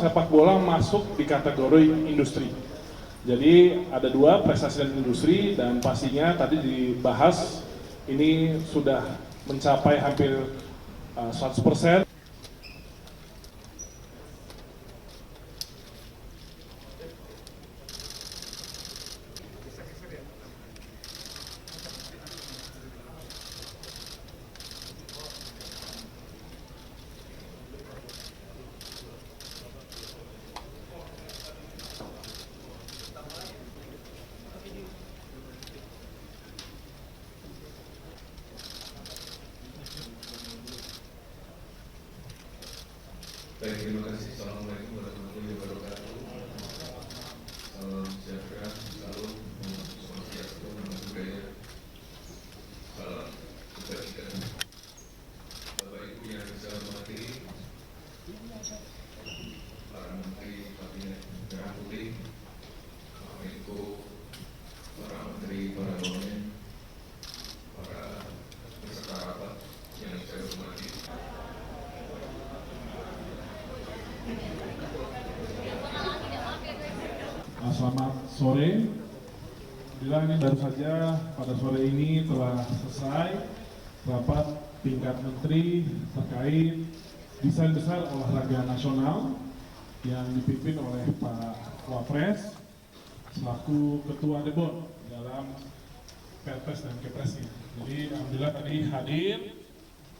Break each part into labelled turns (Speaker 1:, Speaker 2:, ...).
Speaker 1: sepak bola masuk di kategori industri. Jadi ada dua, prestasi dan industri, dan pastinya tadi dibahas ini sudah mencapai hampir 100%.
Speaker 2: Baik, terima kasih. Assalamualaikum warahmatullahi wabarakatuh. Salam sejahtera, salam swastiastu, namo buddhaya, salam kebajikan. Bapak Ibu yang saya hormati, para menteri kabinet merah putih, Pak Menko, para menteri, para wamen, para peserta rapat yang saya hormati.
Speaker 1: Selamat sore. Bila ini baru saja pada sore ini telah selesai rapat tingkat menteri terkait desain besar olahraga nasional yang dipimpin oleh Pak Wapres selaku Ketua Debon dalam Perpres dan Kepresnya. Jadi alhamdulillah tadi hadir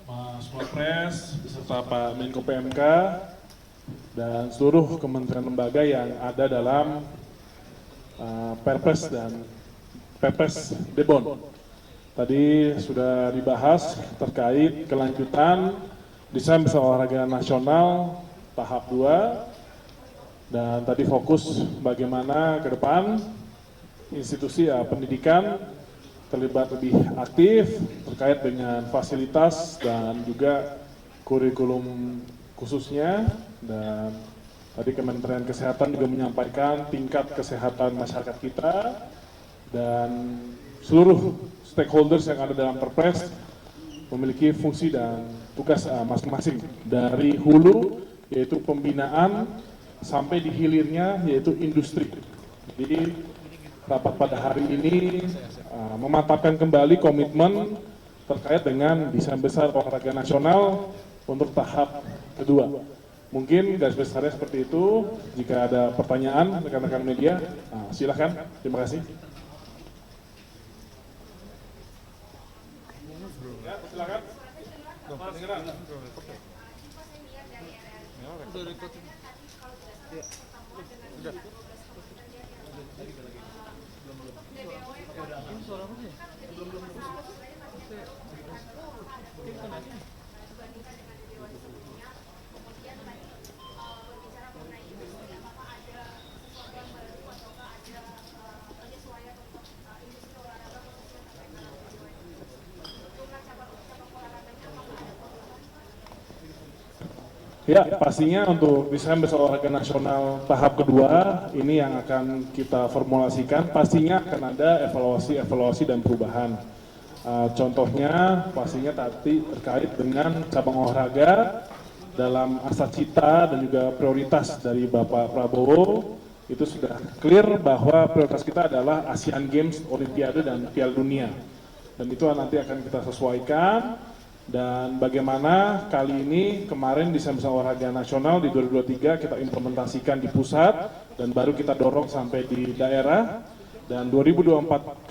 Speaker 1: Mas Wapres beserta Pak Menko PMK dan seluruh kementerian lembaga yang ada dalam Perpres dan Perpres Debon. Tadi sudah dibahas terkait kelanjutan desain besar olahraga nasional tahap 2 dan tadi fokus bagaimana ke depan institusi pendidikan terlibat lebih aktif terkait dengan fasilitas dan juga kurikulum khususnya, dan tadi Kementerian Kesehatan juga menyampaikan tingkat kesehatan masyarakat kita dan seluruh stakeholders yang ada dalam Perpres memiliki fungsi dan tugas masing-masing dari hulu yaitu pembinaan sampai di hilirnya yaitu industri. Jadi rapat pada hari ini memantapkan kembali komitmen terkait dengan desain besar olahraga nasional untuk tahap kedua. Mungkin garis besarnya seperti itu. Jika ada pertanyaan rekan-rekan media, silakan. Terima kasih. Ya, silakan. Ya, pastinya untuk desain besar olahraga nasional tahap kedua ini yang akan kita formulasikan, pastinya akan ada evaluasi dan perubahan. Contohnya pastinya tadi terkait dengan cabang olahraga dalam asacita dan juga prioritas dari Bapak Prabowo itu sudah clear bahwa prioritas kita adalah Asian Games, Olimpiade dan Piala Dunia, dan itu nanti akan kita sesuaikan. Dan bagaimana kali ini kemarin desain besar olahraga nasional di 2023 kita implementasikan di pusat dan baru kita dorong sampai di daerah, dan 2024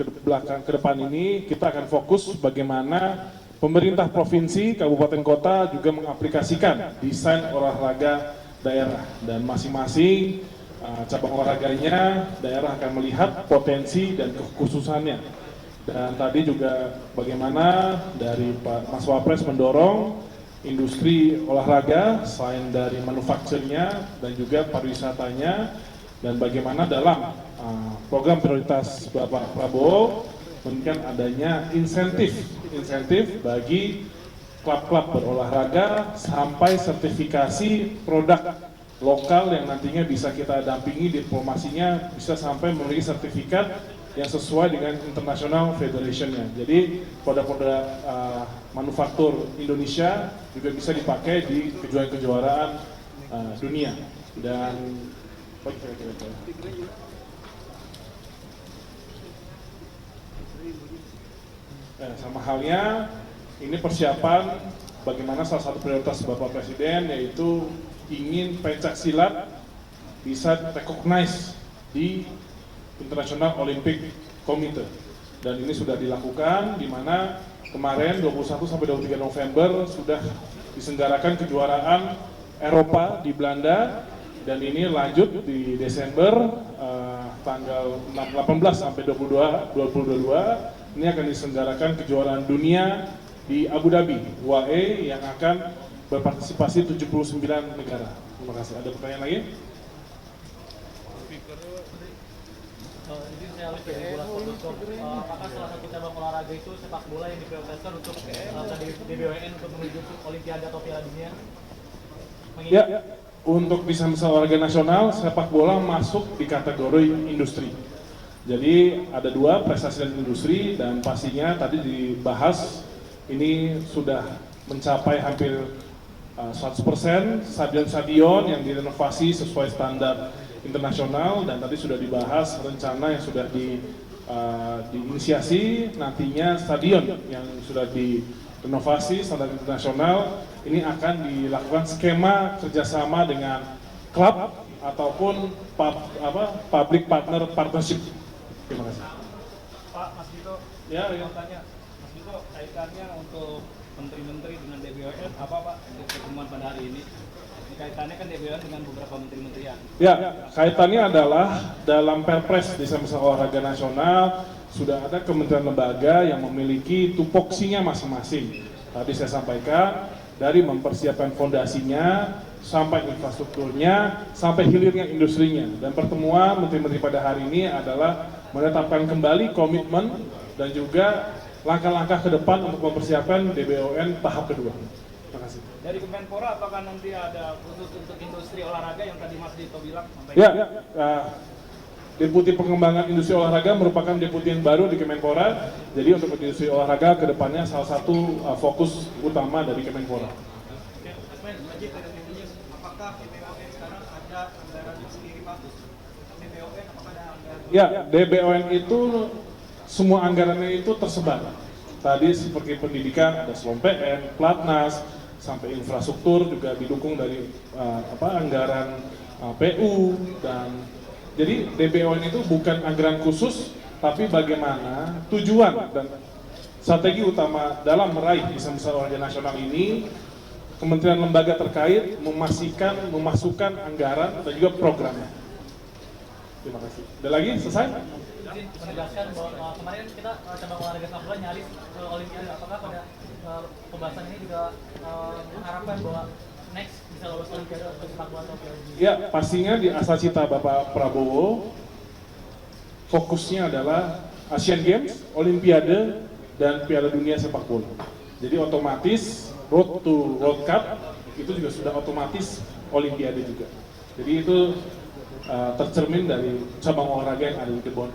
Speaker 1: ke depan ini kita akan fokus bagaimana pemerintah provinsi, kabupaten kota juga mengaplikasikan desain olahraga daerah, dan masing-masing cabang olahraganya daerah akan melihat potensi dan kekhususannya. Dan tadi juga bagaimana dari Pak Mas Wapres mendorong industri olahraga selain dari manufakturnya dan juga pariwisatanya, dan bagaimana dalam program prioritas Bapak Prabowo memberikan adanya insentif bagi klub-klub berolahraga sampai sertifikasi produk lokal yang nantinya bisa kita dampingi diplomasinya bisa sampai memiliki sertifikat yang sesuai dengan International Federation-nya. Jadi produk-produk manufaktur Indonesia juga bisa dipakai di kejuaraan-kejuaraan dunia. Dan sama halnya ini persiapan bagaimana salah satu prioritas Bapak Presiden yaitu ingin pencak silat bisa recognize di International Olympic Committee, dan ini sudah dilakukan di mana kemarin 21 sampai 23 November sudah diselenggarakan kejuaraan Eropa di Belanda, dan ini lanjut di Desember tanggal 18 sampai 2022 ini akan diselenggarakan kejuaraan dunia di Abu Dhabi, UAE, yang akan berpartisipasi 79 negara. Terima kasih. Ada pertanyaan lagi?
Speaker 3: Ini saya harus apakah salah satu cabang olahraga itu sepak bola yang diprioritaskan untuk DBWN untuk menuju Olimpiade atau Piala Dunia?
Speaker 1: Ya, untuk desain olahraga nasional, sepak bola masuk di kategori industri. Jadi ada dua, prestasi dan industri, dan pastinya tadi dibahas ini sudah mencapai hampir 100% stadion-stadion yang direnovasi sesuai standar internasional, dan tadi sudah dibahas rencana yang sudah diinisiasi nantinya stadion yang sudah direnovasi standar internasional ini akan dilakukan skema kerjasama dengan klub ataupun public partner partnership. Terima kasih.
Speaker 3: Pak, Mas Dito, mau tanya, Mas Dito, kaitannya untuk menteri-menteri dengan DBWN apa Pak untuk pertemuan pada hari ini? Kaitannya kan DBWN dengan beberapa menteri-menterian.
Speaker 1: Ya, kaitannya adalah dalam Perpres Desain Besar Olahraga Nasional sudah ada kementerian lembaga yang memiliki tupoksinya masing-masing. Tadi saya sampaikan dari mempersiapkan fondasinya sampai infrastrukturnya sampai hilirnya industrinya, dan pertemuan menteri-menteri pada hari ini adalah menetapkan kembali komitmen dan juga langkah-langkah ke depan untuk mempersiapkan DBON tahap kedua. Terima kasih.
Speaker 3: Dari Kemenpora apakah nanti ada khusus untuk industri olahraga yang tadi Mas Dito bilang?
Speaker 1: Ya, Deputi Pengembangan Industri Olahraga merupakan deputi yang baru di Kemenpora. Jadi untuk industri olahraga ke depannya salah satu fokus utama dari Kemenpora.
Speaker 3: Oke, Mas Majid dari News, apakah DBON sekarang ada anggaran sendiri Pak? DBON apakah ada anggaran?
Speaker 1: Ya, DBON itu semua anggarannya itu tersebar. Tadi seperti pendidikan ada SLOMPN, Platnas, sampai infrastruktur juga didukung dari anggaran PU, dan jadi DBON itu bukan anggaran khusus, tapi bagaimana tujuan dan strategi utama dalam meraih desain besar olahraga nasional ini, kementerian lembaga terkait memasukkan anggaran dan juga programnya. Terima kasih. Ada lagi? Selesai?
Speaker 3: Izin menegaskan bahwa kemarin kita cabang olahraga sepak bola nyaris ke Olimpiade. Apakah pada pembahasan ini juga mengharapkan bahwa next bisa lolos Olimpiade atau sepak bola atau Piala Dunia?
Speaker 1: Ya, pastinya di asacita Bapak Prabowo fokusnya adalah Asian Games, Olimpiade, dan Piala Dunia sepak bola. Jadi otomatis road to World Cup itu juga sudah otomatis Olimpiade juga. Jadi itu tercermin dari cabang olahraga yang ada di Kebon.